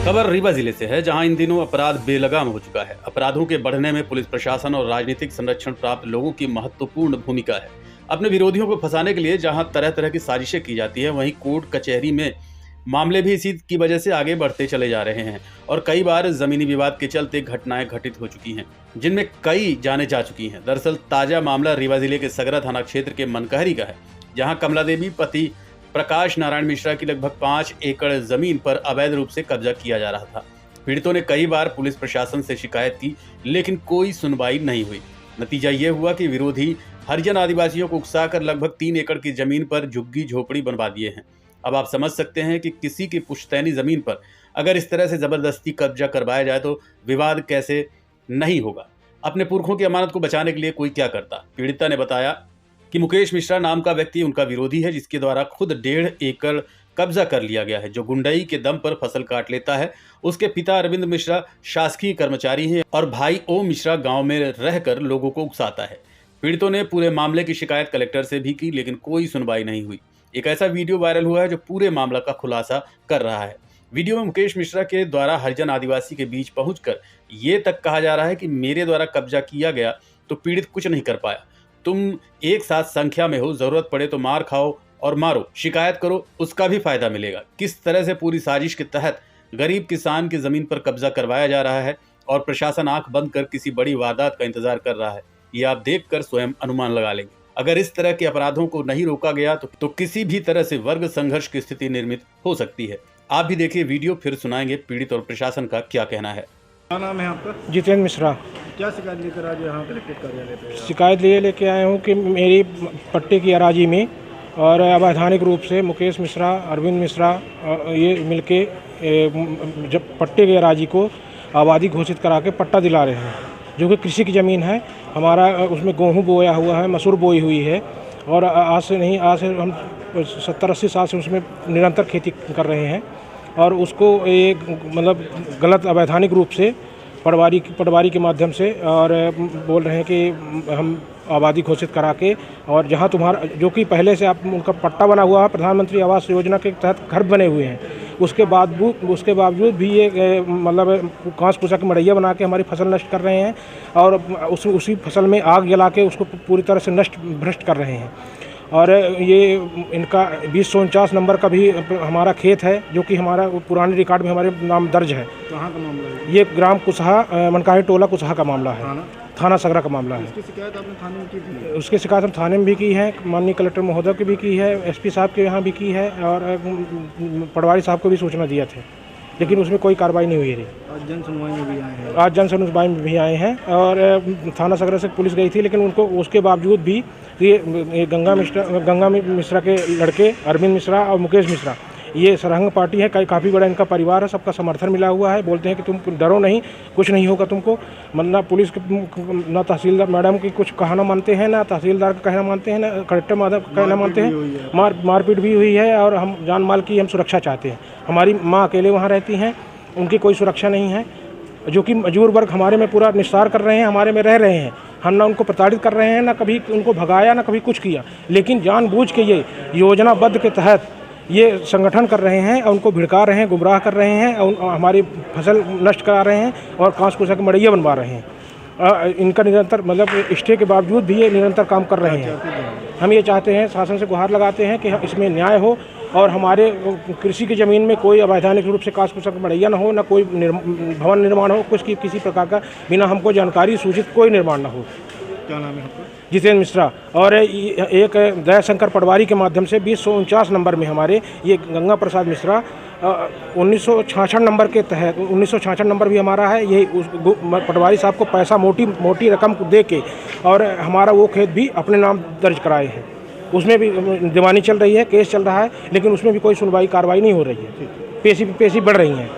खबर रीवा जिले से है, जहां इन दिनों अपराध बेलगाम हो चुका है। अपराधों के बढ़ने में पुलिस प्रशासन और राजनीतिक संरक्षण प्राप्त लोगों की महत्वपूर्ण भूमिका है। अपने विरोधियों को फंसाने के लिए जहां तरह तरह की साजिशें की जाती है, वहीं कोर्ट कचहरी में मामले भी इसी की वजह से आगे बढ़ते चले जा रहे हैं और कई बार जमीनी विवाद के चलते घटनाएं घटित हो चुकी हैं, जिनमें कई जाने जा चुकी हैं। दरअसल ताजा मामला रीवा जिले के सगरा थाना क्षेत्र के मनकहरी का है, जहां कमला देवी पति प्रकाश नारायण मिश्रा की लगभग 5 एकड़ जमीन पर अवैध रूप से कब्जा किया जा रहा था। पीड़ितों ने कई बार पुलिस प्रशासन से शिकायत की, लेकिन कोई सुनवाई नहीं हुई। नतीजा ये हुआ कि विरोधी हरिजन आदिवासियों को उकसाकर लगभग 3 एकड़ की जमीन पर झुग्गी झोपड़ी बनवा दिए हैं। अब आप समझ सकते हैं कि किसी की पुश्तैनी जमीन पर अगर इस तरह से जबरदस्ती कब्जा करवाया जाए तो विवाद कैसे नहीं होगा। अपने पुरखों की अमानत को बचाने के लिए कोई क्या करता। पीड़िता ने बताया कि मुकेश मिश्रा नाम का व्यक्ति उनका विरोधी है, जिसके द्वारा खुद 1.5 एकड़ कब्जा कर लिया गया है, जो गुंडई के दम पर फसल काट लेता है। उसके पिता अरविंद मिश्रा शासकीय कर्मचारी हैं और भाई ओम मिश्रा गांव में रहकर लोगों को उकसाता है। पीड़ितों ने पूरे मामले की शिकायत कलेक्टर से भी की, लेकिन कोई सुनवाई नहीं हुई। एक ऐसा वीडियो वायरल हुआ है जो पूरे मामला का खुलासा कर रहा है। वीडियो में मुकेश मिश्रा के द्वारा हरिजन आदिवासी के बीच पहुंचकर ये तक कहा जा रहा है कि मेरे द्वारा कब्जा किया गया तो पीड़ित कुछ नहीं कर पाया। तुम एक साथ संख्या में हो, जरूरत पड़े तो मार खाओ और मारो, शिकायत करो, उसका भी फायदा मिलेगा। किस तरह से पूरी साजिश के तहत गरीब किसान की जमीन पर कब्जा करवाया जा रहा है और प्रशासन आंख बंद कर किसी बड़ी वारदात का इंतजार कर रहा है, ये आप देखकर स्वयं अनुमान लगा लेंगे। अगर इस तरह के अपराधों को नहीं रोका गया तो किसी भी तरह से वर्ग संघर्ष की स्थिति निर्मित हो सकती है। आप भी देखिए वीडियो, फिर सुनाएंगे पीड़ित और प्रशासन का क्या कहना है। क्या नाम है आपका? जितेंद्र मिश्रा। क्या शिकायत लेकर आज यहाँ कलेक्ट्रेट कार्यालय पे? शिकायत लेके आया हूँ कि मेरी पट्टे की अराजी में और अवैधानिक रूप से मुकेश मिश्रा, अरविंद मिश्रा ये मिलके जब पट्टे की अराजी को आबादी घोषित करा के पट्टा दिला रहे हैं, जो कि कृषि की ज़मीन है। हमारा उसमें गेहूँ बोया हुआ है, मसूर बोई हुई है और आज से हम 70-80 साल से उसमें निरंतर खेती कर रहे हैं और उसको एक मतलब गलत अवैधानिक रूप से पटवारी के माध्यम से और बोल रहे हैं कि हम आबादी घोषित करा के, और जहां तुम्हारा जो कि पहले से आप उनका पट्टा बना हुआ है, प्रधानमंत्री आवास योजना के तहत घर बने हुए हैं, उसके बावजूद भी ये मतलब घास फूसा की मड़ैया बना के हमारी फसल नष्ट कर रहे हैं और उसी फसल में आग जला के उसको पूरी तरह से भ्रष्ट कर रहे हैं। और ये इनका 2049 नंबर का भी हमारा खेत है, जो कि हमारा पुराने रिकॉर्ड में हमारे नाम दर्ज है। कहाँ का मामला है? ये ग्राम कुसहा, मनकाही टोला कुसहा का मामला है, थाना सगरा का मामला है। उसकी शिकायत आपने थाने में की थी? उसकी शिकायत हम थाने में भी की है, माननीय कलेक्टर महोदय की भी की है, एसपी साहब के यहाँ भी की है और पटवारी साहब को भी सूचना दिया थे, लेकिन उसमें कोई कार्रवाई नहीं हुई रही। आज जन सुनवाई में भी आए हैं? आज जन सुनवाई में भी आए हैं और थाना सगरा से पुलिस गई थी, लेकिन उनको उसके बावजूद भी ये गंगा मिश्रा के लड़के अरविंद मिश्रा और मुकेश मिश्रा, ये सरहंग पार्टी है, काफ़ी बड़ा इनका परिवार है, सबका समर्थन मिला हुआ है। बोलते हैं कि तुम डरो नहीं, कुछ नहीं होगा तुमको। ना पुलिस ना तहसीलदार मैडम की कुछ कहना मानते हैं, ना तहसीलदार का कहना मानते हैं, ना कलेक्टर माधव का कहना मानते हैं। मारपीट भी हुई है और हम जान माल की हम सुरक्षा चाहते हैं। हमारी माँ अकेले वहाँ रहती हैं, उनकी कोई सुरक्षा नहीं है, जो कि मजदूर वर्ग हमारे में पूरा निस्तार कर रहे हैं, हमारे में रह रहे हैं। हम ना उनको प्रताड़ित कर रहे हैं, ना कभी उनको भगाया, ना कभी कुछ किया, लेकिन जानबूझ के ये योजनाबद्ध के तहत ये संगठन कर रहे हैं और उनको भिड़का रहे हैं, गुमराह कर रहे हैं और हमारी फसल नष्ट करा रहे हैं और घास फूसा की मड़ैया बनवा रहे हैं। इनका निरंतर मतलब स्टे के बावजूद भी ये निरंतर काम कर रहे हैं। हम ये चाहते हैं, शासन से गुहार लगाते हैं कि इसमें न्याय हो और हमारे कृषि की ज़मीन में कोई अवैधानिक रूप से घास फूसा की मड़ैया न हो, ना कोई भवन निर्माण हो, कुछ किसी प्रकार का बिना हमको जानकारी सूचित कोई निर्माण न हो। क्या नाम है आपका? जितेंद्र मिश्रा। और एक दयाशंकर पटवारी के माध्यम से 2049 नंबर में हमारे ये गंगा प्रसाद मिश्रा 1966 नंबर के तहत 1966 नंबर भी हमारा है। ये पटवारी साहब को पैसा मोटी रकम को दे के और हमारा वो खेत भी अपने नाम दर्ज कराए हैं। उसमें भी दीवानी चल रही है, केस चल रहा है, लेकिन उसमें भी कोई सुनवाई कार्रवाई नहीं हो रही है। पेशी बढ़ रही हैं।